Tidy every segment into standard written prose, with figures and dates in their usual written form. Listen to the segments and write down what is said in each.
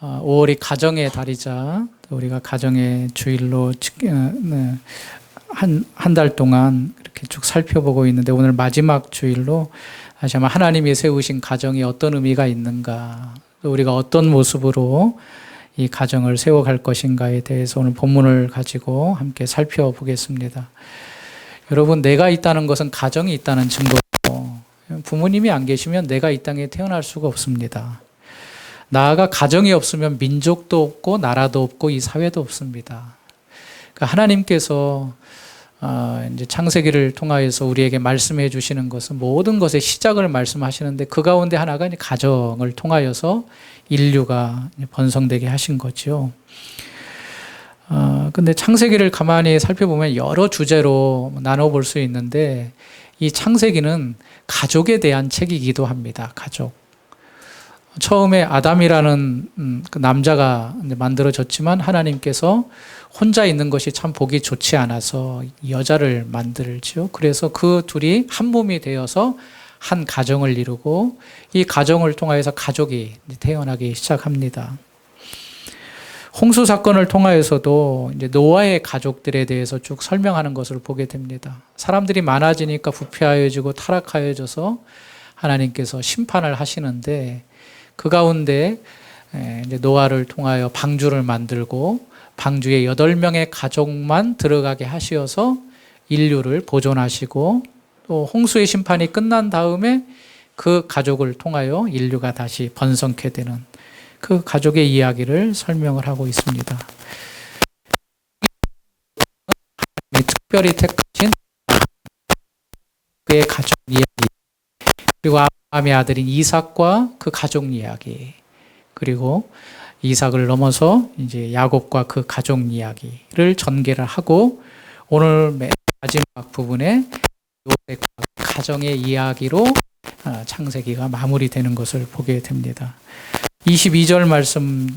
5월이 가정의 달이자 우리가 가정의 주일로 한 달 동안 이렇게 쭉 살펴보고 있는데, 오늘 마지막 주일로 다시 한번 하나님이 세우신 가정이 어떤 의미가 있는가, 또 우리가 어떤 모습으로 이 가정을 세워갈 것인가에 대해서 오늘 본문을 가지고 함께 살펴보겠습니다. 여러분, 내가 있다는 것은 가정이 있다는 증거고, 부모님이 안 계시면 내가 이 땅에 태어날 수가 없습니다. 나아가 가정이 없으면 민족도 없고 나라도 없고 이 사회도 없습니다. 그러니까 하나님께서 이제 창세기를 통하여서 우리에게 말씀해 주시는 것은 모든 것의 시작을 말씀하시는데, 그 가운데 하나가 이제 가정을 통하여서 인류가 번성되게 하신 거죠. 근데 창세기를 가만히 살펴보면 여러 주제로 나눠볼 수 있는데, 이 창세기는 가족에 대한 책이기도 합니다. 가족. 처음에 아담이라는 그 남자가 만들어졌지만, 하나님께서 혼자 있는 것이 참 보기 좋지 않아서 여자를 만들죠. 그래서 그 둘이 한 몸이 되어서 한 가정을 이루고, 이 가정을 통하여서 가족이 태어나기 시작합니다. 홍수 사건을 통하여서도 이제 노아의 가족들에 대해서 쭉 설명하는 것을 보게 됩니다. 사람들이 많아지니까 부패하여지고 타락하여져서 하나님께서 심판을 하시는데, 그 가운데 이제 노아를 통하여 방주를 만들고 방주에 8명의 가족만 들어가게 하시어서 인류를 보존하시고, 또 홍수의 심판이 끝난 다음에 그 가족을 통하여 인류가 다시 번성케 되는 그 가족의 이야기를 설명을 하고 있습니다. 특별히 택하신 그의 가족 이야기, 그리고 아브라함의 아들인 이삭과 그 가족 이야기, 그리고 이삭을 넘어서 이제 야곱과 그 가족 이야기를 전개를 하고, 오늘 마지막 부분에 요셉과 가정의 이야기로 창세기가 마무리되는 것을 보게 됩니다. 22절 말씀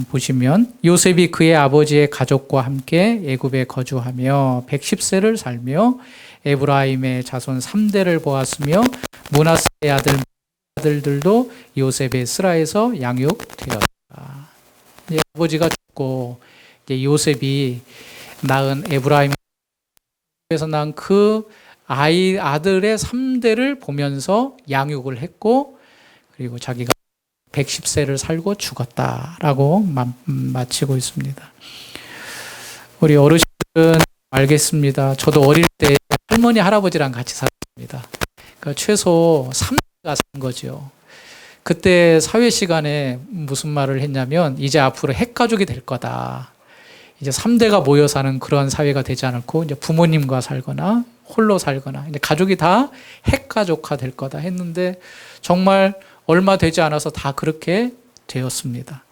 보시면, 요셉이 그의 아버지의 가족과 함께 애굽에 거주하며 110세를 살며 에브라임의 자손 3대를 보았으며 므낫세의 아들들도 요셉의 스라에서 양육되었다. 이제 아버지가 죽고 이제 요셉이 낳은 에브라임에서 낳은 그 아들의 3대를 보면서 양육을 했고, 그리고 자기가 110세를 살고 죽었다라고 마치고 있습니다. 우리 어르신들은 알겠습니다. 저도 어릴 때 할머니 할아버지랑 같이 살았습니다. 그러니까 최소 3대가 산 거죠. 그때 사회 시간에 무슨 말을 했냐면, 이제 앞으로 핵가족이 될 거다. 이제 3대가 모여 사는 그런 사회가 되지 않고 이제 부모님과 살거나 홀로 살거나 이제 가족이 다 핵가족화 될 거다 했는데, 정말 얼마 되지 않아서 다 그렇게 되었습니다.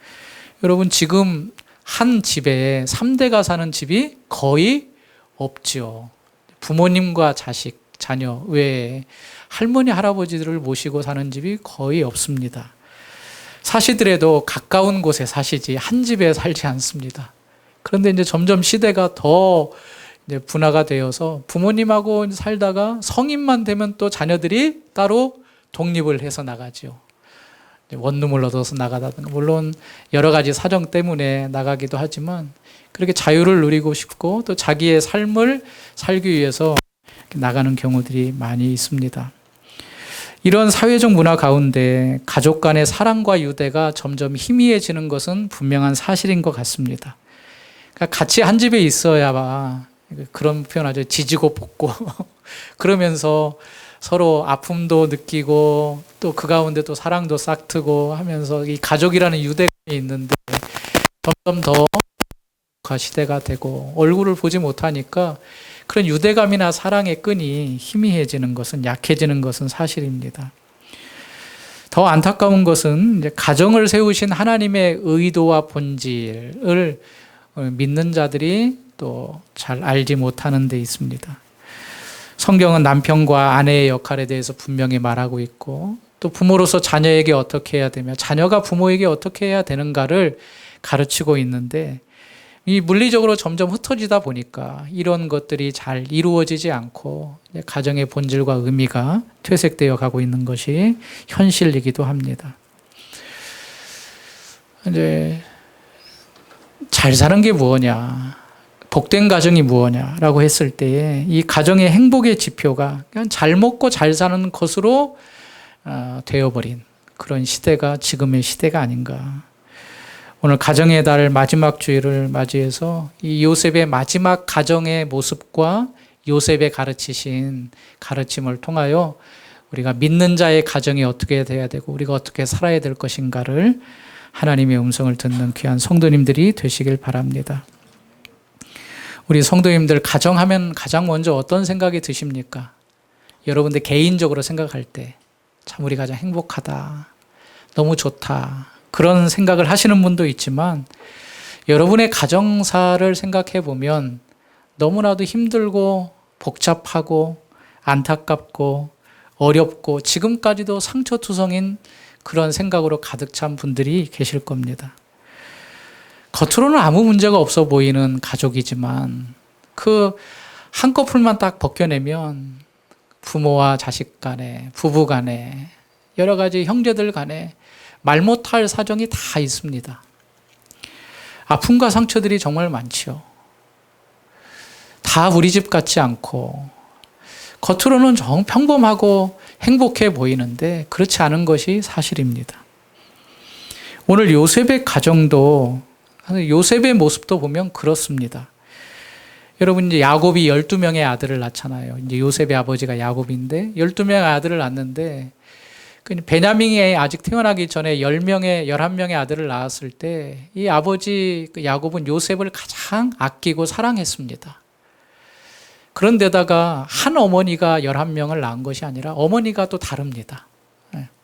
여러분, 지금 한 집에 3대가 사는 집이 거의 없죠. 부모님과 자식, 자녀 외에 할머니, 할아버지들을 모시고 사는 집이 거의 없습니다. 사시더라도 가까운 곳에 사시지 한 집에 살지 않습니다. 그런데 이제 점점 시대가 더 이제 분화가 되어서 부모님하고 살다가 성인만 되면 또 자녀들이 따로 독립을 해서 나가죠. 원룸을 얻어서 나가다든가, 물론 여러 가지 사정 때문에 나가기도 하지만 그렇게 자유를 누리고 싶고 또 자기의 삶을 살기 위해서 나가는 경우들이 많이 있습니다. 이런 사회적 문화 가운데 가족 간의 사랑과 유대가 점점 희미해지는 것은 분명한 사실인 것 같습니다. 그러니까 같이 한 집에 있어야 그런 표현하죠. 지지고 볶고 그러면서 서로 아픔도 느끼고 또 그 가운데 또 사랑도 싹트고 하면서 이 가족이라는 유대감이 있는데, 점점 더 시대가 되고 얼굴을 보지 못하니까 그런 유대감이나 사랑의 끈이 희미해지는 것은, 약해지는 것은 사실입니다. 더 안타까운 것은 이제 가정을 세우신 하나님의 의도와 본질을 믿는 자들이 또 잘 알지 못하는 데 있습니다. 성경은 남편과 아내의 역할에 대해서 분명히 말하고 있고, 또 부모로서 자녀에게 어떻게 해야 되며 자녀가 부모에게 어떻게 해야 되는가를 가르치고 있는데, 이 물리적으로 점점 흩어지다 보니까 이런 것들이 잘 이루어지지 않고 가정의 본질과 의미가 퇴색되어 가고 있는 것이 현실이기도 합니다. 이제 잘 사는 게 무엇냐, 복된 가정이 무엇냐라고 했을 때에 이 가정의 행복의 지표가 그냥 잘 먹고 잘 사는 것으로 되어버린 그런 시대가 지금의 시대가 아닌가. 오늘 가정의 달 마지막 주일을 맞이해서 이 요셉의 마지막 가정의 모습과 요셉의 가르치신 가르침을 통하여 우리가 믿는 자의 가정이 어떻게 돼야 되고 우리가 어떻게 살아야 될 것인가를 하나님의 음성을 듣는 귀한 성도님들이 되시길 바랍니다. 우리 성도님들 가정하면 가장 먼저 어떤 생각이 드십니까? 여러분들 개인적으로 생각할 때 참 우리 가장 행복하다, 너무 좋다, 그런 생각을 하시는 분도 있지만 여러분의 가정사를 생각해 보면 너무나도 힘들고 복잡하고 안타깝고 어렵고 지금까지도 상처투성인 그런 생각으로 가득 찬 분들이 계실 겁니다. 겉으로는 아무 문제가 없어 보이는 가족이지만 그 한꺼풀만 딱 벗겨내면 부모와 자식 간에, 부부 간에, 여러 가지 형제들 간에 말 못할 사정이 다 있습니다. 아픔과 상처들이 정말 많지요. 다 우리 집 같지 않고 겉으로는 정 평범하고 행복해 보이는데 그렇지 않은 것이 사실입니다. 오늘 요셉의 가정도, 요셉의 모습도 보면 그렇습니다. 여러분, 이제 야곱이 12명의 아들을 낳잖아요. 이제 요셉의 아버지가 야곱인데 12명의 아들을 낳는데 베냐민이 아직 태어나기 전에 11명의 아들을 낳았을 때 이 아버지 야곱은 요셉을 가장 아끼고 사랑했습니다. 그런데다가 한 어머니가 11명을 낳은 것이 아니라 어머니가 또 다릅니다.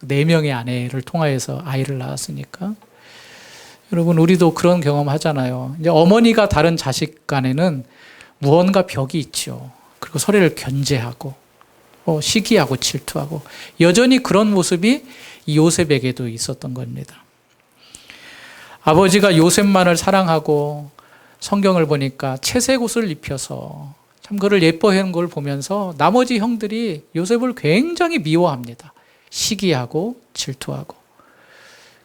4명의 아내를 통하여서 아이를 낳았으니까. 여러분, 우리도 그런 경험 하잖아요. 이제 어머니가 다른 자식 간에는 무언가 벽이 있죠. 그리고 서로를 견제하고 시기하고 질투하고 여전히 그런 모습이 요셉에게도 있었던 겁니다. 아버지가 요셉만을 사랑하고 성경을 보니까 채색 옷을 입혀서 참 그를 예뻐하는 걸 보면서 나머지 형들이 요셉을 굉장히 미워합니다. 시기하고 질투하고.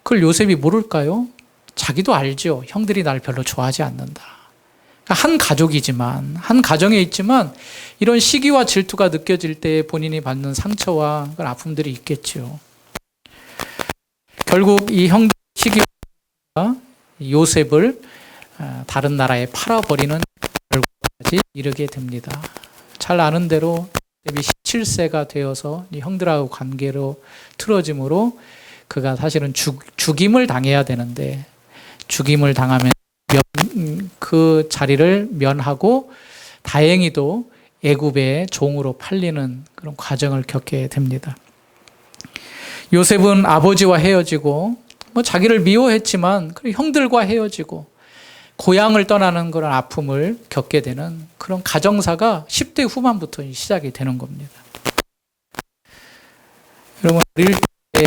그걸 요셉이 모를까요? 자기도 알죠. 형들이 날 별로 좋아하지 않는다. 한 가족이지만, 한 가정에 있지만 이런 시기와 질투가 느껴질 때 본인이 받는 상처와 그런 아픔들이 있겠죠. 결국 이 형들 시기와 요셉을 다른 나라에 팔아버리는 결과까지 이르게 됩니다. 잘 아는 대로 요셉이 17세가 되어서 형들하고 관계로 틀어짐으로 그가 사실은 죽임을 당해야 되는데 죽임을 당하면 그 자리를 면하고 다행히도 애굽의 종으로 팔리는 그런 과정을 겪게 됩니다. 요셉은 아버지와 헤어지고 자기를 미워했지만 형들과 헤어지고 고향을 떠나는 그런 아픔을 겪게 되는 그런 가정사가 10대 후반부터 시작이 되는 겁니다. 여러분, 어릴 때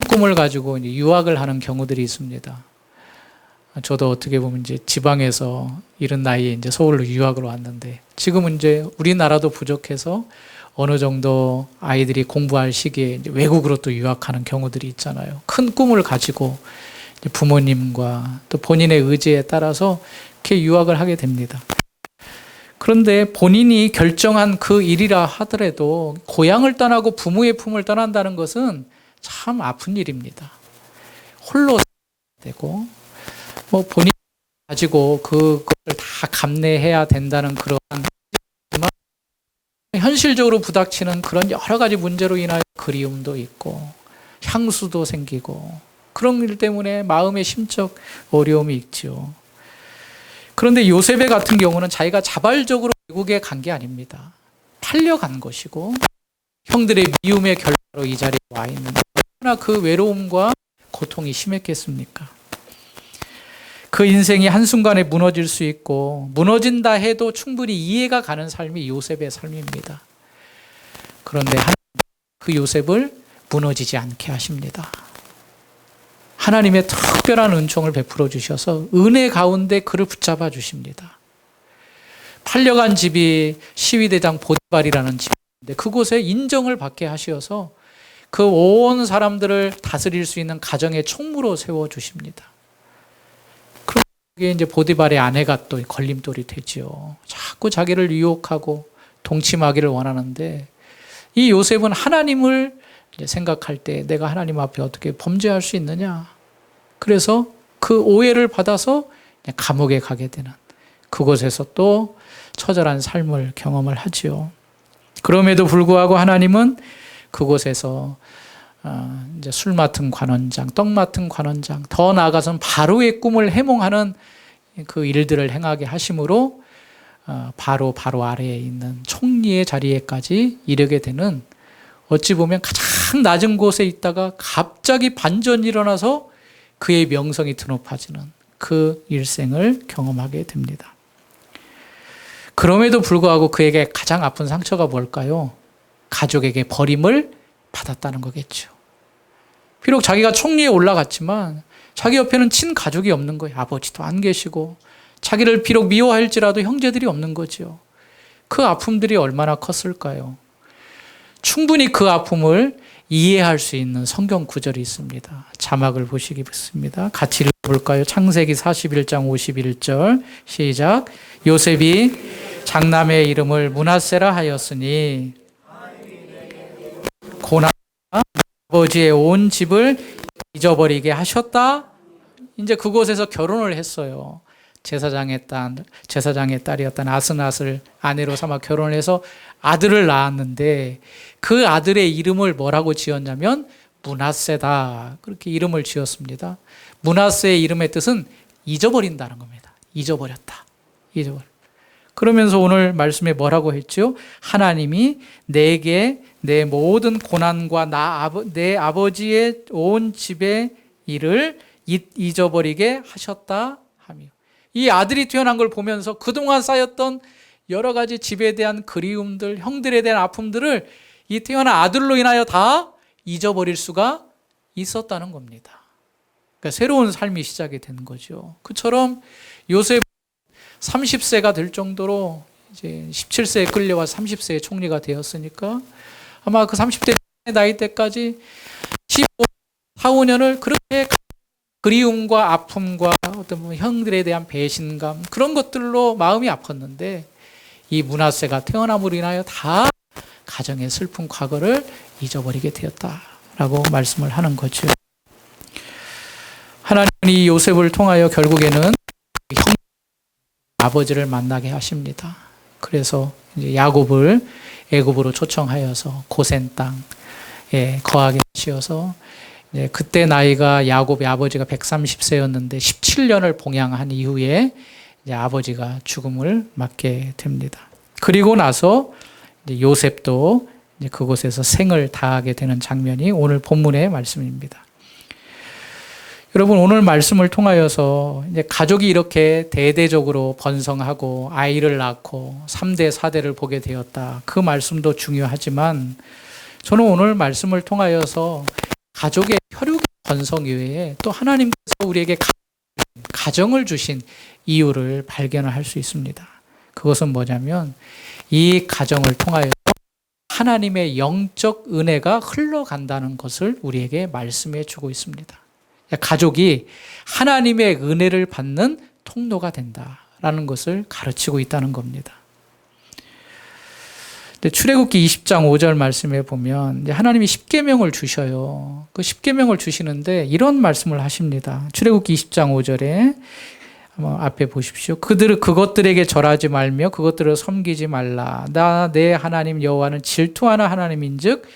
꿈을 가지고 유학을 하는 경우들이 있습니다. 저도 어떻게 보면 이제 지방에서 이른 나이에 이제 서울로 유학을 왔는데 지금은 이제 우리나라도 부족해서 어느 정도 아이들이 공부할 시기에 이제 외국으로 또 유학하는 경우들이 있잖아요. 큰 꿈을 가지고 부모님과 또 본인의 의지에 따라서 이렇게 유학을 하게 됩니다. 그런데 본인이 결정한 그 일이라 하더라도 고향을 떠나고 부모의 품을 떠난다는 것은 참 아픈 일입니다. 홀로 되고 본인이 가지고 그것을 다 감내해야 된다는 그런 현실적으로 부닥치는 그런 여러 가지 문제로 인하여 그리움도 있고 향수도 생기고 그런 일 때문에 마음의 심적 어려움이 있죠. 그런데 요셉의 같은 경우는 자기가 자발적으로 외국에 간 게 아닙니다. 팔려간 것이고 형들의 미움의 결과로 이 자리에 와 있는데 얼마나 그 외로움과 고통이 심했겠습니까? 그 인생이 한순간에 무너질 수 있고 무너진다 해도 충분히 이해가 가는 삶이 요셉의 삶입니다. 그런데 그 요셉을 무너지지 않게 하십니다. 하나님의 특별한 은총을 베풀어 주셔서 은혜 가운데 그를 붙잡아 주십니다. 팔려간 집이 시위대장 보디발이라는 집인데 그곳에 인정을 받게 하셔서 그 온 사람들을 다스릴 수 있는 가정의 총무로 세워 주십니다. 그게 이제 보디발의 아내가 또 걸림돌이 되지요. 자꾸 자기를 유혹하고 동침하기를 원하는데 이 요셉은 하나님을 이제 생각할 때 내가 하나님 앞에 어떻게 범죄할 수 있느냐. 그래서 그 오해를 받아서 감옥에 가게 되는 그곳에서 또 처절한 삶을 경험을 하지요. 그럼에도 불구하고 하나님은 그곳에서 이제 술 맡은 관원장, 떡 맡은 관원장, 더 나아가서는 바로의 꿈을 해몽하는 그 일들을 행하게 하심으로 바로 아래에 있는 총리의 자리에까지 이르게 되는, 어찌 보면 가장 낮은 곳에 있다가 갑자기 반전이 일어나서 그의 명성이 드높아지는 그 일생을 경험하게 됩니다. 그럼에도 불구하고 그에게 가장 아픈 상처가 뭘까요? 가족에게 버림을 받았다는 거겠죠. 비록 자기가 총리에 올라갔지만 자기 옆에는 친가족이 없는 거예요. 아버지도 안 계시고 자기를 비록 미워할지라도 형제들이 없는 거죠. 그 아픔들이 얼마나 컸을까요? 충분히 그 아픔을 이해할 수 있는 성경 구절이 있습니다. 자막을 보시겠습니다. 같이 읽어볼까요? 창세기 41장 51절 시작. 요셉이 장남의 이름을 므낫세라 하였으니 고난과 아버지의 온 집을 잊어버리게 하셨다. 이제 그곳에서 결혼을 했어요. 제사장의 딸이었던 아스낫을 아내로 삼아 결혼을 해서 아들을 낳았는데 그 아들의 이름을 뭐라고 지었냐면 므낫세다. 그렇게 이름을 지었습니다. 므낫세의 이름의 뜻은 잊어버린다는 겁니다. 잊어버렸다. 그러면서 오늘 말씀에 뭐라고 했죠? 하나님이 내게 내 모든 고난과 내 아버지의 온 집의 일을 잊어버리게 하셨다 하며, 이 아들이 태어난 걸 보면서 그동안 쌓였던 여러 가지 집에 대한 그리움들, 형들에 대한 아픔들을 이 태어난 아들로 인하여 다 잊어버릴 수가 있었다는 겁니다. 그러니까 새로운 삶이 시작이 된 거죠. 그처럼 요셉 30세가 될 정도로 이제 17세에 끌려와 30세에 총리가 되었으니까 아마 그 30대 나이 때까지 4, 5년을 그렇게 그리움과 아픔과 어떤 형들에 대한 배신감, 그런 것들로 마음이 아팠는데 이 므낫세가 태어남으로 인하여 다 가정의 슬픈 과거를 잊어버리게 되었다라고 말씀을 하는 거죠. 하나님은 이 요셉을 통하여 결국에는 아버지를 만나게 하십니다. 그래서 이제 야곱을 애굽으로 초청하여서 고센 땅에 거하게 하시어서 그때 나이가 야곱의 아버지가 130세였는데 17년을 봉양한 이후에 이제 아버지가 죽음을 맞게 됩니다. 그리고 나서 이제 요셉도 이제 그곳에서 생을 다하게 되는 장면이 오늘 본문의 말씀입니다. 여러분, 오늘 말씀을 통하여서 이제 가족이 이렇게 대대적으로 번성하고 아이를 낳고 3대, 4대를 보게 되었다. 그 말씀도 중요하지만 저는 오늘 말씀을 통하여서 가족의 혈육의 번성 이외에 또 하나님께서 우리에게 가정을 주신 이유를 발견을 할 수 있습니다. 그것은 뭐냐면 이 가정을 통하여 하나님의 영적 은혜가 흘러간다는 것을 우리에게 말씀해 주고 있습니다. 가족이 하나님의 은혜를 받는 통로가 된다라는 것을 가르치고 있다는 겁니다. 출애굽기 20장 5절 말씀에 보면 하나님이 십계명을 주셔요. 그 십계명을 주시는데 이런 말씀을 하십니다. 출애굽기 20장 5절에 앞에 보십시오. 그것들에게 절하지 말며 그것들을 섬기지 말라. 나 내 하나님 여호와는 질투하는 하나님인즉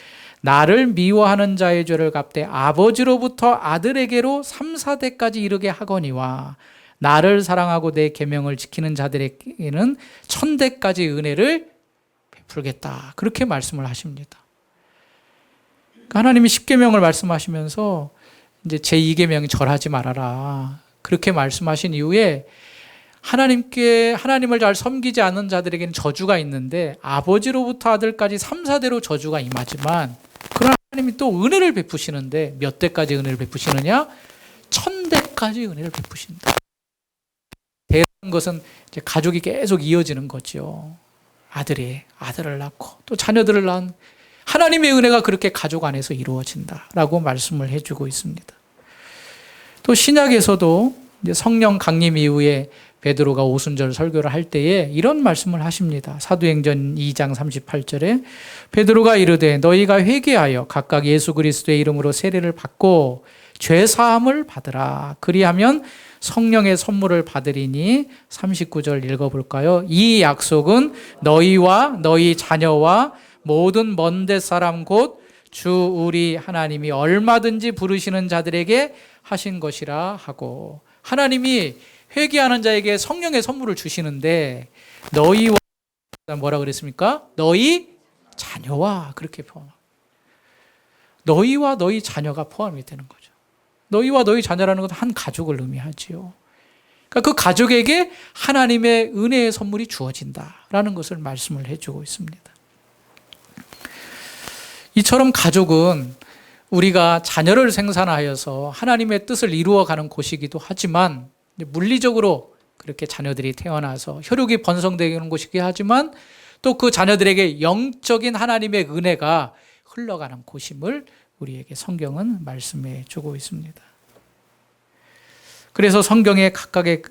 나를 미워하는 자의 죄를 갚되 아버지로부터 아들에게로 3, 4대까지 이르게 하거니와 나를 사랑하고 내 계명을 지키는 자들에게는 1000대까지 은혜를 베풀겠다. 그렇게 말씀을 하십니다. 그러니까 하나님이 십계명을 말씀하시면서 이제 제2계명이 절하지 말아라. 그렇게 말씀하신 이후에 하나님을 잘 섬기지 않는 자들에게는 저주가 있는데 아버지로부터 아들까지 3, 4대로 저주가 임하지만 그러나 하나님이 또 은혜를 베푸시는데 몇 대까지 은혜를 베푸시느냐? 1000대까지 은혜를 베푸신다. 대단한 것은 이제 가족이 계속 이어지는 거죠. 아들을 낳고 또 자녀들을 낳은 하나님의 은혜가 그렇게 가족 안에서 이루어진다라고 말씀을 해주고 있습니다. 또 신약에서도 이제 성령 강림 이후에 베드로가 오순절 설교를 할 때에 이런 말씀을 하십니다. 사도행전 2장 38절에 베드로가 이르되 너희가 회개하여 각각 예수 그리스도의 이름으로 세례를 받고 죄 사함을 받으라. 그리하면 성령의 선물을 받으리니 39절 읽어볼까요? 이 약속은 너희와 너희 자녀와 모든 먼데 사람 곧 주 우리 하나님이 얼마든지 부르시는 자들에게 하신 것이라 하고, 하나님이 회개하는 자에게 성령의 선물을 주시는데 너희와 뭐라 그랬습니까? 너희 자녀와, 그렇게 포함합니다. 너희와 너희 자녀가 포함이 되는 거죠. 너희와 너희 자녀라는 것은 한 가족을 의미하지요. 그러니까 그 가족에게 하나님의 은혜의 선물이 주어진다라는 것을 말씀을 해주고 있습니다. 이처럼 가족은 우리가 자녀를 생산하여서 하나님의 뜻을 이루어가는 곳이기도 하지만, 물리적으로 그렇게 자녀들이 태어나서 혈육이 번성되는 곳이기도 하지만, 또 그 자녀들에게 영적인 하나님의 은혜가 흘러가는 곳임을 우리에게 성경은 말씀해 주고 있습니다. 그래서 성경의 각각의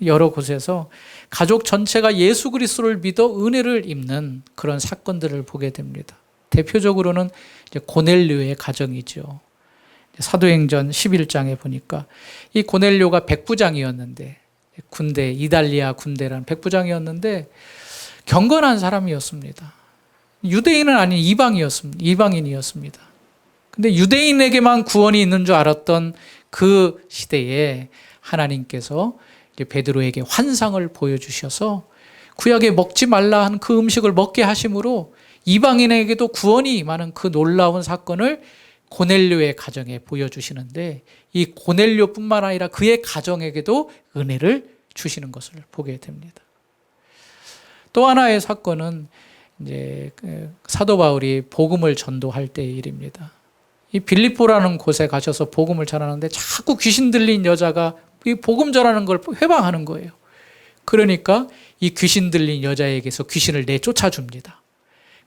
여러 곳에서 가족 전체가 예수 그리스도를 믿어 은혜를 입는 그런 사건들을 보게 됩니다. 대표적으로는 이제 고넬료의 가정이죠. 사도행전 11장에 보니까 이 고넬료가 백부장이었는데, 군대, 이달리아 군대라는 백부장이었는데 경건한 사람이었습니다. 유대인은 아닌 이방인이었습니다. 근데 유대인에게만 구원이 있는 줄 알았던 그 시대에 하나님께서 베드로에게 환상을 보여주셔서 구약에 먹지 말라 한 그 음식을 먹게 하심으로 이방인에게도 구원이 임하는 그 놀라운 사건을 고넬료의 가정에 보여주시는데, 이 고넬료뿐만 아니라 그의 가정에게도 은혜를 주시는 것을 보게 됩니다. 또 하나의 사건은 이제 사도 바울이 복음을 전도할 때의 일입니다. 이 빌립보라는 곳에 가셔서 복음을 전하는데 자꾸 귀신 들린 여자가 이 복음 전하는 걸 회방하는 거예요. 그러니까 이 귀신 들린 여자에게서 귀신을 내쫓아 줍니다.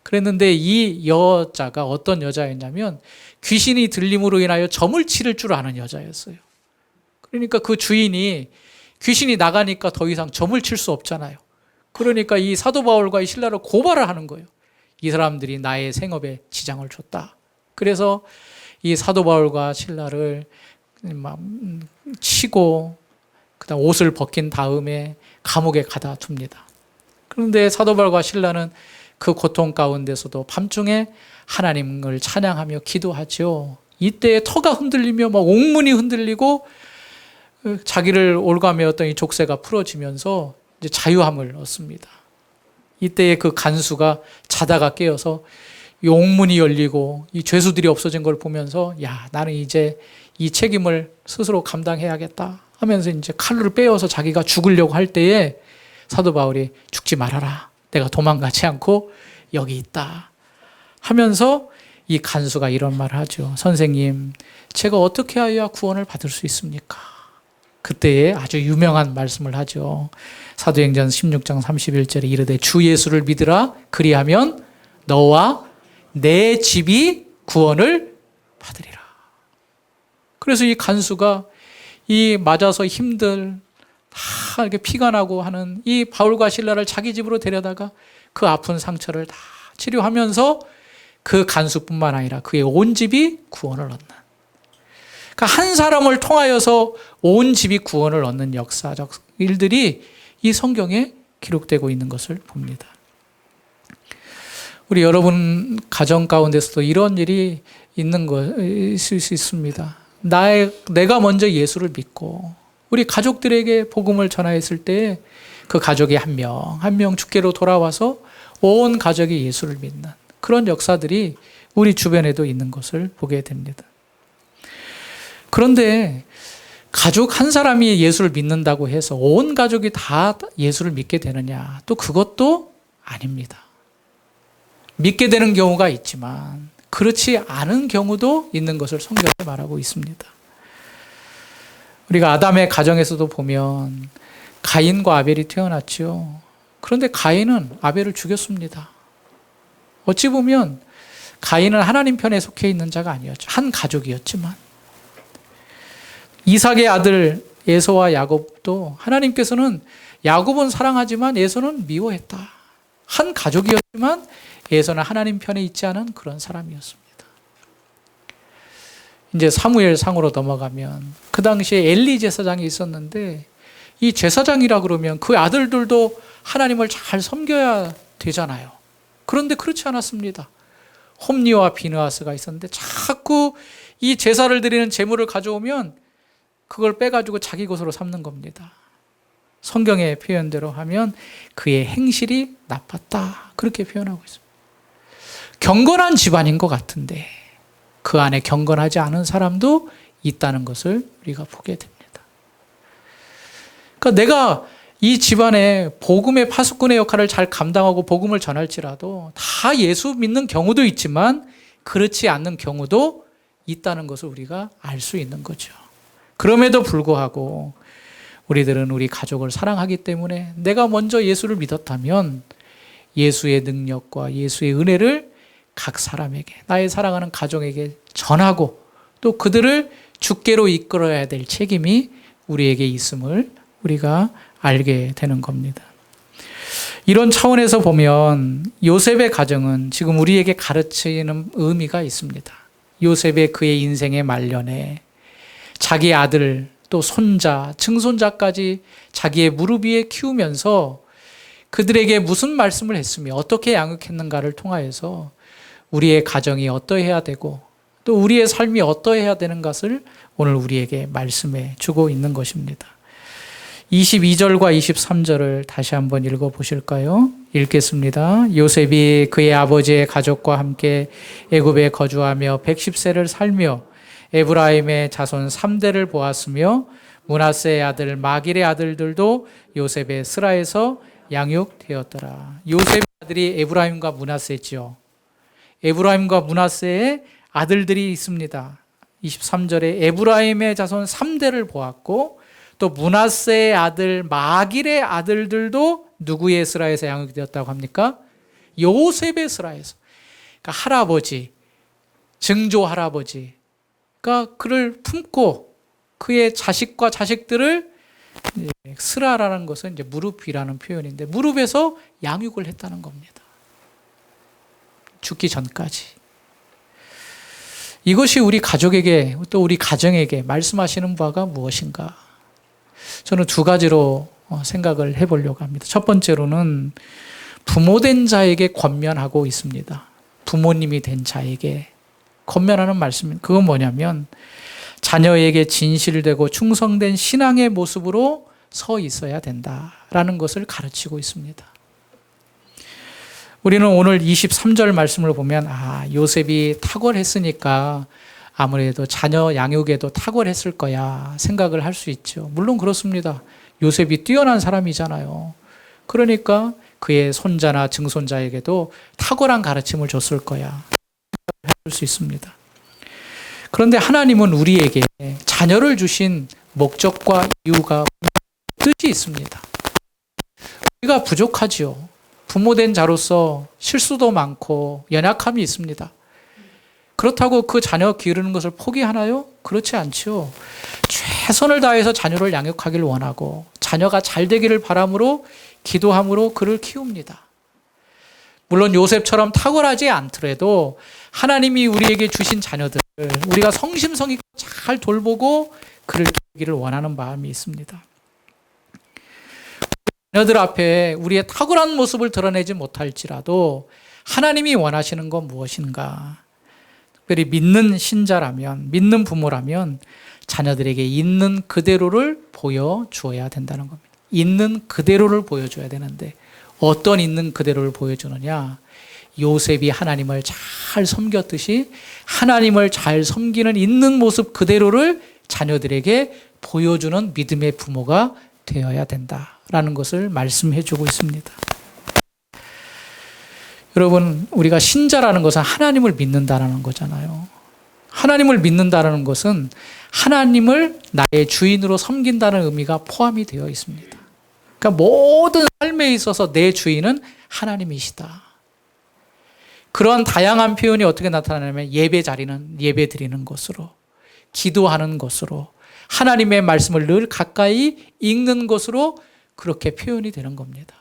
그랬는데 이 여자가 어떤 여자였냐면 귀신이 들림으로 인하여 점을 치를 줄 아는 여자였어요. 그러니까 그 주인이 귀신이 나가니까 더 이상 점을 칠 수 없잖아요. 그러니까 이 사도 바울과 이 신라를 고발을 하는 거예요. 이 사람들이 나의 생업에 지장을 줬다. 그래서 이 사도 바울과 신라를 막 치고 그다음 옷을 벗긴 다음에 감옥에 가다 둡니다. 그런데 사도 바울과 신라는 그 고통 가운데서도 밤중에 하나님을 찬양하며 기도하죠. 이때 터가 흔들리며 막 옥문이 흔들리고 자기를 올가매었던 이 족쇄가 풀어지면서 이제 자유함을 얻습니다. 이때에 그 간수가 자다가 깨어서 이 옥문이 열리고 이 죄수들이 없어진 걸 보면서 야, 나는 이제 이 책임을 스스로 감당해야겠다 하면서 이제 칼을 빼어서 자기가 죽으려고 할 때에 사도 바울이 죽지 말아라. 내가 도망가지 않고 여기 있다 하면서 이 간수가 이런 말을 하죠. 선생님, 제가 어떻게 해야 구원을 받을 수 있습니까? 그때에 아주 유명한 말씀을 하죠. 사도행전 16장 31절에 이르되 주 예수를 믿으라. 그리하면 너와 내 집이 구원을 받으리라. 그래서 이 간수가 이 맞아서 힘들 다 이렇게 피가 나고 하는 이 바울과 실라를 자기 집으로 데려다가 그 아픈 상처를 다 치료하면서 그 간수뿐만 아니라 그의 온 집이 구원을 얻는, 그러니까 한 사람을 통하여서 온 집이 구원을 얻는 역사적 일들이 이 성경에 기록되고 있는 것을 봅니다. 우리 여러분 가정 가운데서도 이런 일이 있을 수 있습니다. 내가 먼저 예수를 믿고 우리 가족들에게 복음을 전하였을 때 그 가족이 한 명 주께로 돌아와서 온 가족이 예수를 믿는 그런 역사들이 우리 주변에도 있는 것을 보게 됩니다. 그런데 가족 한 사람이 예수를 믿는다고 해서 온 가족이 다 예수를 믿게 되느냐? 또 그것도 아닙니다. 믿게 되는 경우가 있지만 그렇지 않은 경우도 있는 것을 성경에 말하고 있습니다. 우리가 아담의 가정에서도 보면 가인과 아벨이 태어났죠. 그런데 가인은 아벨을 죽였습니다. 어찌 보면 가인은 하나님 편에 속해 있는 자가 아니었죠. 한 가족이었지만 이삭의 아들 에서와 야곱도 하나님께서는 야곱은 사랑하지만 에서는 미워했다. 한 가족이었지만 에서는 하나님 편에 있지 않은 그런 사람이었습니다. 이제 사무엘 상으로 넘어가면 그 당시에 엘리 제사장이 있었는데 이 제사장이라 그러면 그 아들들도 하나님을 잘 섬겨야 되잖아요. 그런데 그렇지 않았습니다. 홈리와 비느하스가 있었는데 자꾸 이 제사를 드리는 제물을 가져오면 그걸 빼가지고 자기 것으로 삼는 겁니다. 성경의 표현대로 하면 그의 행실이 나빴다. 그렇게 표현하고 있습니다. 경건한 집안인 것 같은데 그 안에 경건하지 않은 사람도 있다는 것을 우리가 보게 됩니다. 그러니까 내가 이 집안에 복음의 파수꾼의 역할을 잘 감당하고 복음을 전할지라도 다 예수 믿는 경우도 있지만 그렇지 않는 경우도 있다는 것을 우리가 알 수 있는 거죠. 그럼에도 불구하고 우리들은 우리 가족을 사랑하기 때문에 내가 먼저 예수를 믿었다면 예수의 능력과 예수의 은혜를 각 사람에게, 나의 사랑하는 가족에게 전하고 또 그들을 주께로 이끌어야 될 책임이 우리에게 있음을 우리가 알게 되는 겁니다. 이런 차원에서 보면 요셉의 가정은 지금 우리에게 가르치는 의미가 있습니다. 요셉의 그의 인생의 말년에 자기 아들 또 손자, 증손자까지 자기의 무릎 위에 키우면서 그들에게 무슨 말씀을 했으며 어떻게 양육했는가를 통하여서 우리의 가정이 어떠해야 되고 또 우리의 삶이 어떠해야 되는 것을 오늘 우리에게 말씀해 주고 있는 것입니다. 22절과 23절을 다시 한번 읽어보실까요? 읽겠습니다. 요셉이 그의 아버지의 가족과 함께 애굽에 거주하며 110세를 살며 에브라임의 자손 3대를 보았으며 므낫세의 아들 마길의 아들들도 요셉의 스라에서 양육되었더라. 요셉의 아들이 에브라임과 므낫세지요. 에브라임과 므낫세의 아들들이 있습니다. 23절에 에브라임의 자손 3대를 보았고 또 므낫세의 아들 마길의 아들들도 누구의 스라에서 양육되었다고 합니까? 요셉의 스라에서. 그러니까 할아버지, 증조 할아버지가 그를 품고 그의 자식과 자식들을 스라라는 것은 이제 무릎이라는 표현인데 무릎에서 양육을 했다는 겁니다. 죽기 전까지. 이것이 우리 가족에게 또 우리 가정에게 말씀하시는 바가 무엇인가? 저는 두 가지로 생각을 해보려고 합니다. 첫 번째로는 부모된 자에게 권면하고 있습니다. 부모님이 된 자에게 권면하는 말씀입니다. 그건 뭐냐면 자녀에게 진실되고 충성된 신앙의 모습으로 서 있어야 된다라는 것을 가르치고 있습니다. 우리는 오늘 23절 말씀을 보면 요셉이 탁월했으니까 아무래도 자녀 양육에도 탁월했을 거야 생각을 할 수 있죠. 물론 그렇습니다. 요셉이 뛰어난 사람이잖아요. 그러니까 그의 손자나 증손자에게도 탁월한 가르침을 줬을 거야 할 수 있습니다. 그런데 하나님은 우리에게 자녀를 주신 목적과 이유가 뜻이 있습니다. 우리가 부족하지요. 부모된 자로서 실수도 많고 연약함이 있습니다. 그렇다고 그 자녀 기르는 것을 포기하나요? 그렇지 않죠. 최선을 다해서 자녀를 양육하기를 원하고 자녀가 잘 되기를 바람으로 기도함으로 그를 키웁니다. 물론 요셉처럼 탁월하지 않더라도 하나님이 우리에게 주신 자녀들을 우리가 성심성의껏 잘 돌보고 그를 키우기를 원하는 마음이 있습니다. 자녀들 앞에 우리의 탁월한 모습을 드러내지 못할지라도 하나님이 원하시는 건 무엇인가? 특별히 믿는 신자라면, 믿는 부모라면 자녀들에게 있는 그대로를 보여주어야 된다는 겁니다. 있는 그대로를 보여줘야 되는데 어떤 있는 그대로를 보여주느냐? 요셉이 하나님을 잘 섬겼듯이 하나님을 잘 섬기는 있는 모습 그대로를 자녀들에게 보여주는 믿음의 부모가 되어야 된다라는 것을 말씀해 주고 있습니다. 여러분, 우리가 신자라는 것은 하나님을 믿는다라는 거잖아요. 하나님을 믿는다라는 것은 하나님을 나의 주인으로 섬긴다는 의미가 포함이 되어 있습니다. 그러니까 모든 삶에 있어서 내 주인은 하나님이시다. 그런 다양한 표현이 어떻게 나타나냐면 예배 자리는 예배 드리는 것으로, 기도하는 것으로, 하나님의 말씀을 늘 가까이 읽는 것으로 그렇게 표현이 되는 겁니다.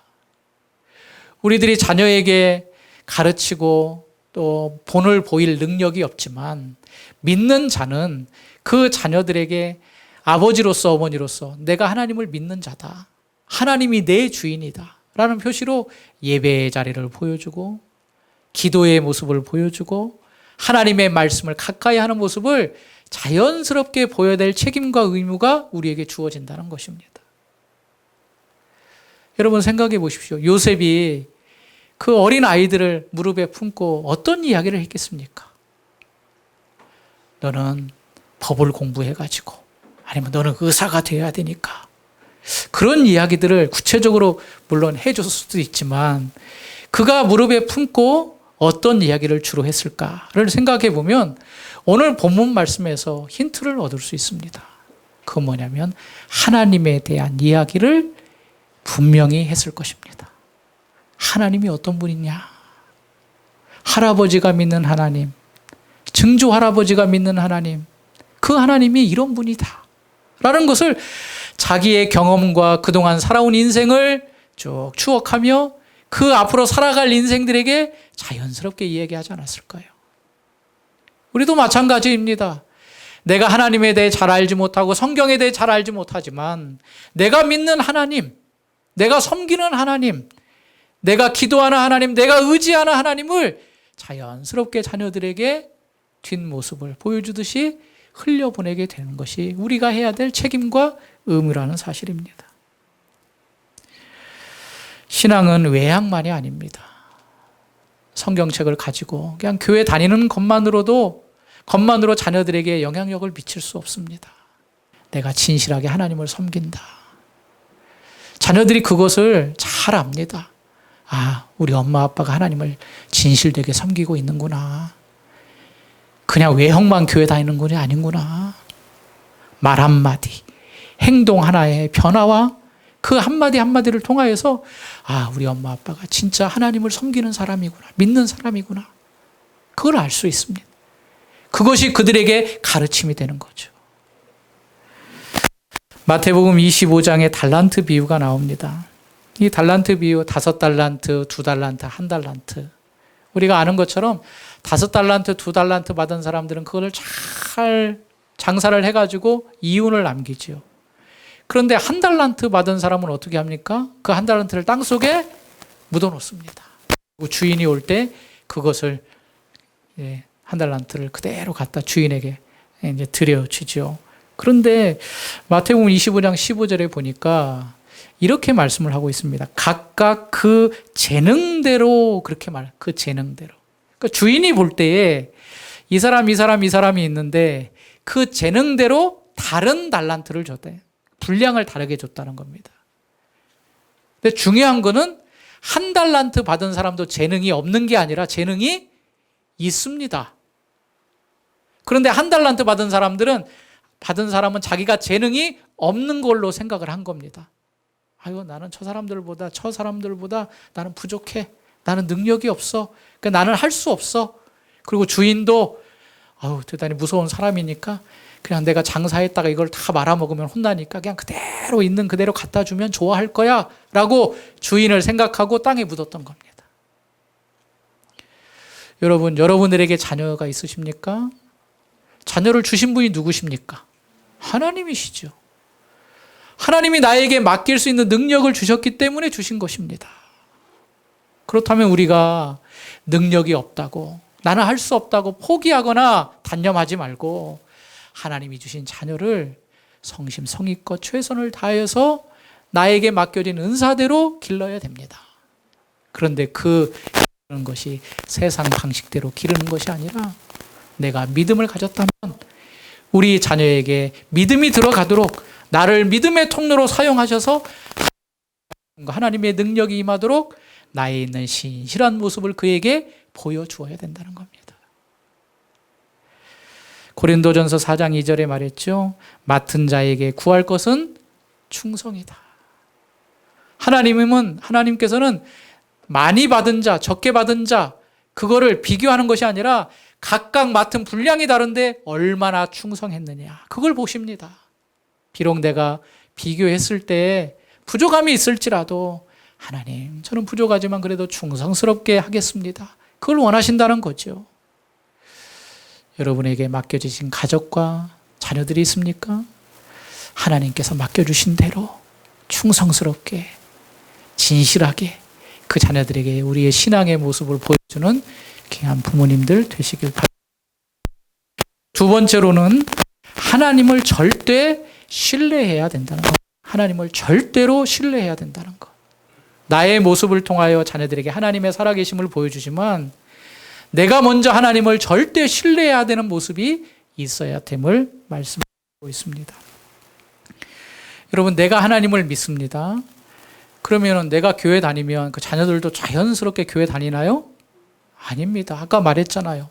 우리들이 자녀에게 가르치고 또 본을 보일 능력이 없지만 믿는 자는 그 자녀들에게 아버지로서 어머니로서 내가 하나님을 믿는 자다. 하나님이 내 주인이다. 라는 표시로 예배의 자리를 보여주고 기도의 모습을 보여주고 하나님의 말씀을 가까이 하는 모습을 자연스럽게 보여야 될 책임과 의무가 우리에게 주어진다는 것입니다. 여러분 생각해 보십시오. 요셉이 그 어린 아이들을 무릎에 품고 어떤 이야기를 했겠습니까? 너는 법을 공부해가지고 아니면 너는 의사가 되어야 되니까 그런 이야기들을 구체적으로 물론 해줬을 수도 있지만 그가 무릎에 품고 어떤 이야기를 주로 했을까를 생각해 보면 오늘 본문 말씀에서 힌트를 얻을 수 있습니다. 그건 뭐냐면 하나님에 대한 이야기를 분명히 했을 것입니다. 하나님이 어떤 분이냐? 할아버지가 믿는 하나님, 증조 할아버지가 믿는 하나님, 그 하나님이 이런 분이다. 라는 것을 자기의 경험과 그동안 살아온 인생을 쭉 추억하며 그 앞으로 살아갈 인생들에게 자연스럽게 이야기하지 않았을까요? 우리도 마찬가지입니다. 내가 하나님에 대해 잘 알지 못하고 성경에 대해 잘 알지 못하지만 내가 믿는 하나님, 내가 섬기는 하나님, 내가 기도하는 하나님, 내가 의지하는 하나님을 자연스럽게 자녀들에게 뒷모습을 보여주듯이 흘려보내게 되는 것이 우리가 해야 될 책임과 의무라는 사실입니다. 신앙은 외양만이 아닙니다. 성경책을 가지고 그냥 교회 다니는 것만으로 자녀들에게 영향력을 미칠 수 없습니다. 내가 진실하게 하나님을 섬긴다. 자녀들이 그것을 잘 압니다. 아, 우리 엄마 아빠가 하나님을 진실되게 섬기고 있는구나. 그냥 외형만 교회 다니는 것이 아닌구나. 말 한마디, 행동 하나의 변화와 그 한마디 한마디를 통하여서 아, 우리 엄마 아빠가 진짜 하나님을 섬기는 사람이구나. 믿는 사람이구나. 그걸 알 수 있습니다. 그것이 그들에게 가르침이 되는 거죠. 마태복음 25장에 달란트 비유가 나옵니다. 이 달란트 비유 5달란트, 2달란트, 1달란트. 우리가 아는 것처럼 5달란트, 2달란트 받은 사람들은 그걸 잘 장사를 해가지고 이윤을 남기죠. 그런데 1달란트 받은 사람은 어떻게 합니까? 그 1달란트를 땅속에 묻어놓습니다. 주인이 올 때 그것을 1달란트를 그대로 갖다 주인에게 이제 드려주죠. 그런데 마태복음 25장 15절에 보니까 이렇게 말씀을 하고 있습니다. 각각 그 재능대로 그렇게 그 재능대로. 그러니까 주인이 볼 때에 이 사람이 있는데 그 재능대로 다른 달란트를 줬대. 분량을 다르게 줬다는 겁니다. 근데 중요한 거는 1달란트 받은 사람도 재능이 없는 게 아니라 재능이 있습니다. 그런데 1달란트 받은 사람은 자기가 재능이 없는 걸로 생각을 한 겁니다. 아유, 나는 저 사람들보다 나는 부족해. 나는 능력이 없어. 그러니까 나는 할 수 없어. 그리고 주인도 아유, 대단히 무서운 사람이니까 그냥 내가 장사했다가 이걸 다 말아먹으면 혼나니까 그냥 그대로 있는 그대로 갖다 주면 좋아할 거야 라고 주인을 생각하고 땅에 묻었던 겁니다. 여러분들에게 자녀가 있으십니까? 자녀를 주신 분이 누구십니까? 하나님이시죠. 하나님이 나에게 맡길 수 있는 능력을 주셨기 때문에 주신 것입니다. 그렇다면 우리가 능력이 없다고, 나는 할 수 없다고 포기하거나 단념하지 말고 하나님이 주신 자녀를 성심성의껏 최선을 다해서 나에게 맡겨진 은사대로 길러야 됩니다. 그런데 그 기르는 것이 세상 방식대로 기르는 것이 아니라 내가 믿음을 가졌다면 우리 자녀에게 믿음이 들어가도록 나를 믿음의 통로로 사용하셔서 하나님의 능력이 임하도록 나에 있는 신실한 모습을 그에게 보여주어야 된다는 겁니다. 고린도전서 4장 2절에 말했죠. 맡은 자에게 구할 것은 충성이다. 하나님께서는 많이 받은 자, 적게 받은 자, 그거를 비교하는 것이 아니라 각각 맡은 분량이 다른데 얼마나 충성했느냐. 그걸 보십니다. 비록 내가 비교했을 때 부족함이 있을지라도 하나님, 저는 부족하지만 그래도 충성스럽게 하겠습니다. 그걸 원하신다는 거죠. 여러분에게 맡겨주신 가족과 자녀들이 있습니까? 하나님께서 맡겨주신 대로 충성스럽게, 진실하게 그 자녀들에게 우리의 신앙의 모습을 보여주는 귀한 부모님들 되시길 바랍니다. 두 번째로는 하나님을 절대 신뢰해야 된다는 것. 하나님을 절대로 신뢰해야 된다는 것. 나의 모습을 통하여 자녀들에게 하나님의 살아계심을 보여주지만 내가 먼저 하나님을 절대 신뢰해야 되는 모습이 있어야 됨을 말씀하고 있습니다. 여러분, 내가 하나님을 믿습니다. 그러면 내가 교회 다니면 그 자녀들도 자연스럽게 교회 다니나요? 아닙니다. 아까 말했잖아요.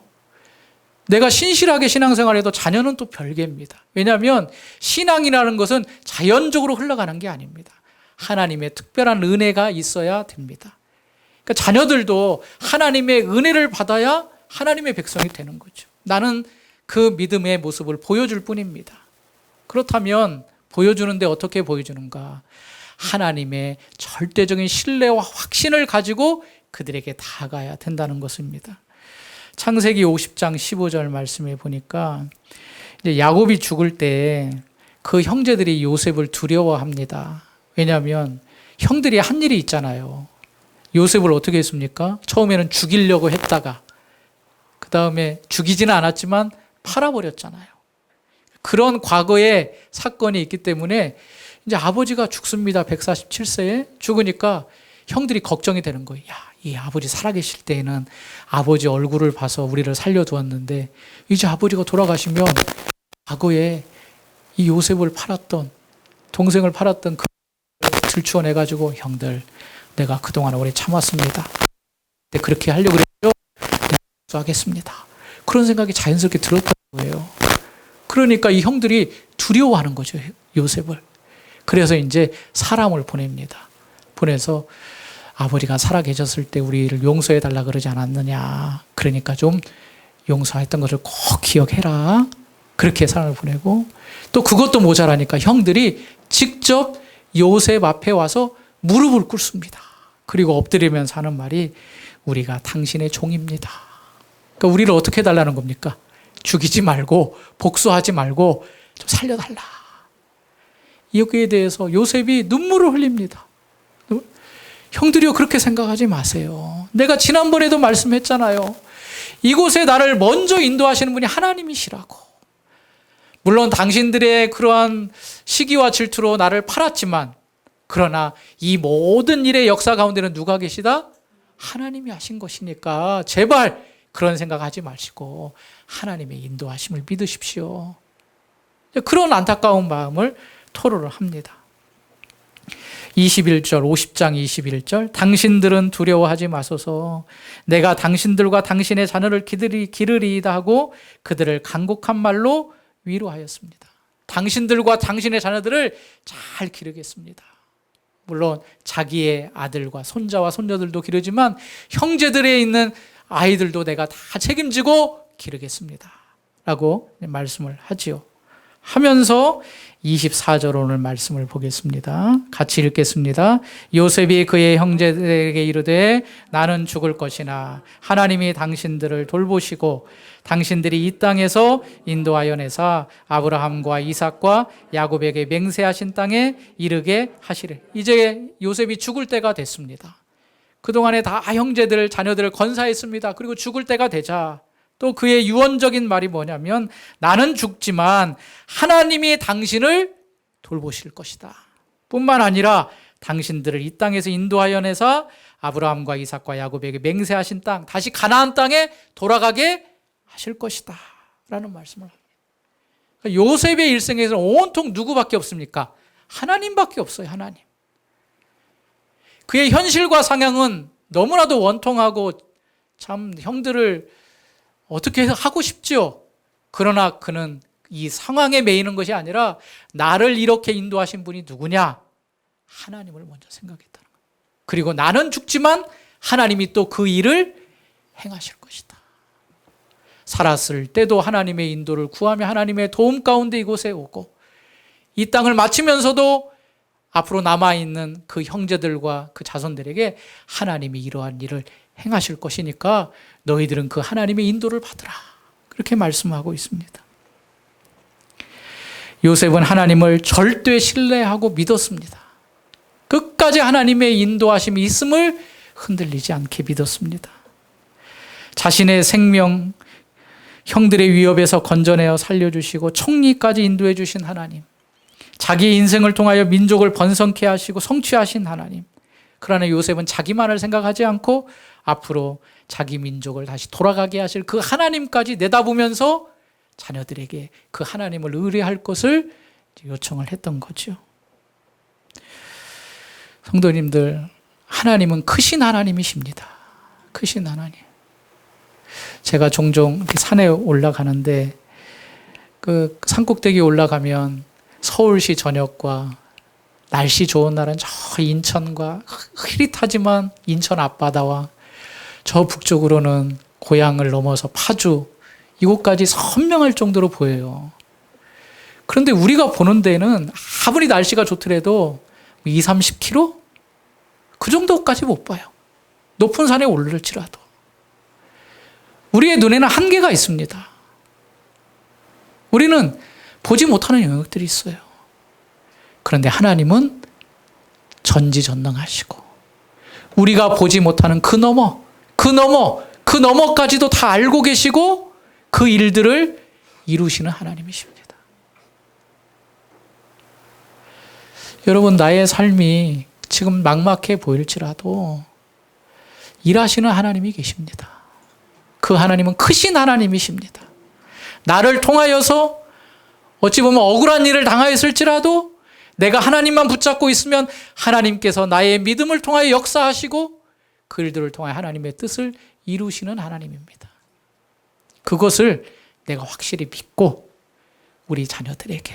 내가 신실하게 신앙생활해도 자녀는 또 별개입니다. 왜냐하면 신앙이라는 것은 자연적으로 흘러가는 게 아닙니다. 하나님의 특별한 은혜가 있어야 됩니다. 그러니까 자녀들도 하나님의 은혜를 받아야 하나님의 백성이 되는 거죠. 나는 그 믿음의 모습을 보여줄 뿐입니다. 그렇다면 보여주는데 어떻게 보여주는가? 하나님의 절대적인 신뢰와 확신을 가지고 그들에게 다가가야 된다는 것입니다. 창세기 50장 15절 말씀에 보니까 이제 야곱이 죽을 때 그 형제들이 요셉을 두려워합니다. 왜냐하면 형들이 한 일이 있잖아요. 요셉을 어떻게 했습니까? 처음에는 죽이려고 했다가 그 다음에 죽이지는 않았지만 팔아버렸잖아요. 그런 과거의 사건이 있기 때문에 이제 아버지가 죽습니다. 147세에 죽으니까 형들이 걱정이 되는 거예요. 야, 이 아버지 살아계실 때에는 아버지 얼굴을 봐서 우리를 살려두었는데 이제 아버지가 돌아가시면 과거에 이 요셉을 팔았던, 동생을 팔았던 그 들추어내가지고 형들, 내가 그동안 오래 참았습니다. 근데 그렇게 하려고 그랬죠? 하겠습니다. 그런 생각이 자연스럽게 들었던 거예요. 그러니까 이 형들이 두려워하는 거죠, 요셉을. 그래서 이제 사람을 보냅니다. 보내서 아버지가 살아계셨을 때 우리를 용서해 달라 그러지 않았느냐. 그러니까 좀 용서했던 것을 꼭 기억해라. 그렇게 사람을 보내고 또 그것도 모자라니까 형들이 직접 요셉 앞에 와서 무릎을 꿇습니다. 그리고 엎드리면서 하는 말이 우리가 당신의 종입니다. 그러니까 우리를 어떻게 해달라는 겁니까? 죽이지 말고 복수하지 말고 좀 살려달라. 여기에 대해서 요셉이 눈물을 흘립니다. 형들이요, 그렇게 생각하지 마세요. 내가 지난번에도 말씀했잖아요. 이곳에 나를 먼저 인도하시는 분이 하나님이시라고. 물론 당신들의 그러한 시기와 질투로 나를 팔았지만 그러나 이 모든 일의 역사 가운데는 누가 계시다? 하나님이 하신 것이니까 제발 그런 생각하지 마시고 하나님의 인도하심을 믿으십시오. 그런 안타까운 마음을 토로를 합니다. 21절, 50장 21절, 당신들은 두려워하지 마소서. 내가 당신들과 당신의 자녀를 기르리이다 하고 그들을 간곡한 말로 위로하였습니다. 당신들과 당신의 자녀들을 잘 기르겠습니다. 물론 자기의 아들과 손자와 손녀들도 기르지만 형제들에 있는 아이들도 내가 다 책임지고 기르겠습니다. 라고 말씀을 하지요. 하면서 24절 오늘 말씀을 보겠습니다. 같이 읽겠습니다. 요셉이 그의 형제들에게 이르되 나는 죽을 것이나 하나님이 당신들을 돌보시고 당신들이 이 땅에서 인도하여 내사 아브라함과 이삭과 야곱에게 맹세하신 땅에 이르게 하시래. 이제 요셉이 죽을 때가 됐습니다. 그동안에 다 형제들, 자녀들을 건사했습니다. 그리고 죽을 때가 되자 또 그의 유언적인 말이 뭐냐면 나는 죽지만 하나님이 당신을 돌보실 것이다. 뿐만 아니라 당신들을 이 땅에서 인도하여 내사 아브라함과 이삭과 야곱에게 맹세하신 땅, 다시 가나안 땅에 돌아가게 하실 것이다. 라는 말씀을 합니다. 요셉의 일생에서는 온통 누구밖에 없습니까? 하나님밖에 없어요. 하나님. 그의 현실과 상황은 너무나도 원통하고 참 형들을 어떻게 하고 싶죠. 그러나 그는 이 상황에 매이는 것이 아니라 나를 이렇게 인도하신 분이 누구냐? 하나님을 먼저 생각했다는 거예요. 그리고 나는 죽지만 하나님이 또 그 일을 행하실 것이다. 살았을 때도 하나님의 인도를 구하며 하나님의 도움 가운데 이곳에 오고 이 땅을 마치면서도 앞으로 남아있는 그 형제들과 그 자손들에게 하나님이 이러한 일을 행하실 것이니까 너희들은 그 하나님의 인도를 받으라. 그렇게 말씀하고 있습니다. 요셉은 하나님을 절대 신뢰하고 믿었습니다. 끝까지 하나님의 인도하심이 있음을 흔들리지 않게 믿었습니다. 자신의 생명, 형들의 위협에서 건져내어 살려주시고 총리까지 인도해 주신 하나님, 자기의 인생을 통하여 민족을 번성케 하시고 성취하신 하나님. 그러나 요셉은 자기만을 생각하지 않고 앞으로 자기 민족을 다시 돌아가게 하실 그 하나님까지 내다보면서 자녀들에게 그 하나님을 의뢰할 것을 요청을 했던 거죠. 성도님들, 하나님은 크신 하나님이십니다. 크신 하나님. 제가 종종 산에 올라가는데 그 산꼭대기에 올라가면 서울시 전역과 날씨 좋은 날은 저 인천과 흐릿하지만 인천 앞바다와 저 북쪽으로는 고향을 넘어서 파주, 이곳까지 선명할 정도로 보여요. 그런데 우리가 보는 데는 아무리 날씨가 좋더라도 20, 30km? 그 정도까지 못 봐요. 높은 산에 오를지라도. 우리의 눈에는 한계가 있습니다. 우리는 보지 못하는 영역들이 있어요. 그런데 하나님은 전지전능하시고 우리가 보지 못하는 그 너머까지도 다 알고 계시고 그 일들을 이루시는 하나님이십니다. 여러분, 나의 삶이 지금 막막해 보일지라도 일하시는 하나님이 계십니다. 그 하나님은 크신 하나님이십니다. 나를 통하여서 어찌 보면 억울한 일을 당하였을지라도 내가 하나님만 붙잡고 있으면 하나님께서 나의 믿음을 통하여 역사하시고 그 일들을 통하여 하나님의 뜻을 이루시는 하나님입니다. 그것을 내가 확실히 믿고 우리 자녀들에게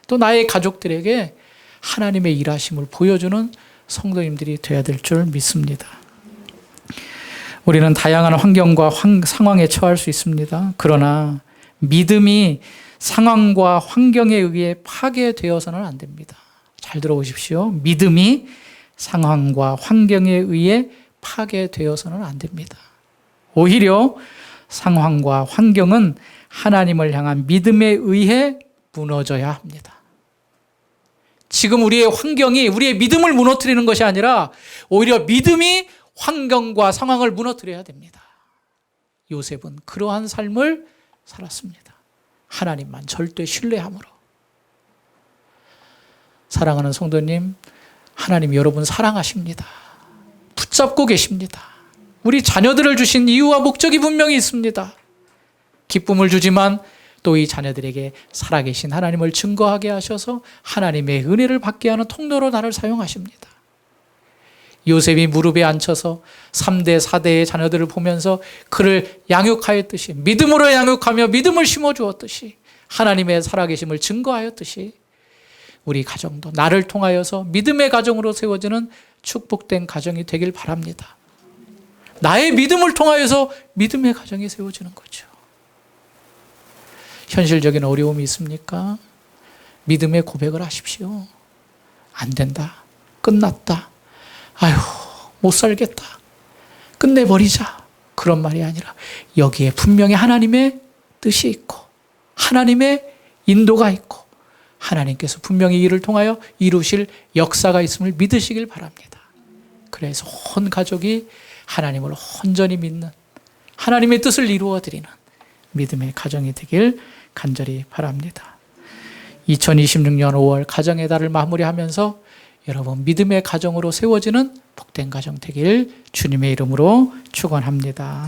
또 나의 가족들에게 하나님의 일하심을 보여주는 성도님들이 되어야 될 줄 믿습니다. 우리는 다양한 환경과 상황에 처할 수 있습니다. 그러나 믿음이 상황과 환경에 의해 파괴되어서는 안 됩니다. 잘 들어보십시오. 믿음이 상황과 환경에 의해 파괴되어서는 안 됩니다. 오히려 상황과 환경은 하나님을 향한 믿음에 의해 무너져야 합니다. 지금 우리의 환경이 우리의 믿음을 무너뜨리는 것이 아니라 오히려 믿음이 환경과 상황을 무너뜨려야 됩니다. 요셉은 그러한 삶을 살았습니다. 하나님만 절대 신뢰함으로. 사랑하는 성도님, 하나님 여러분 사랑하십니다. 붙잡고 계십니다. 우리 자녀들을 주신 이유와 목적이 분명히 있습니다. 기쁨을 주지만 또 이 자녀들에게 살아계신 하나님을 증거하게 하셔서 하나님의 은혜를 받게 하는 통로로 나를 사용하십니다. 요셉이 무릎에 앉혀서 3대, 4대의 자녀들을 보면서 그를 양육하였듯이 믿음으로 양육하며 믿음을 심어주었듯이 하나님의 살아계심을 증거하였듯이 우리 가정도 나를 통하여서 믿음의 가정으로 세워지는 축복된 가정이 되길 바랍니다. 나의 믿음을 통하여서 믿음의 가정이 세워지는 거죠. 현실적인 어려움이 있습니까? 믿음의 고백을 하십시오. 안 된다. 끝났다. 아휴, 못 살겠다. 끝내버리자. 그런 말이 아니라 여기에 분명히 하나님의 뜻이 있고 하나님의 인도가 있고 하나님께서 분명히 이를 통하여 이루실 역사가 있음을 믿으시길 바랍니다. 그래서 온 가족이 하나님을 온전히 믿는 하나님의 뜻을 이루어드리는 믿음의 가정이 되길 간절히 바랍니다. 2026년 5월 가정의 달을 마무리하면서 여러분 믿음의 가정으로 세워지는 복된 가정 되길 주님의 이름으로 축원합니다.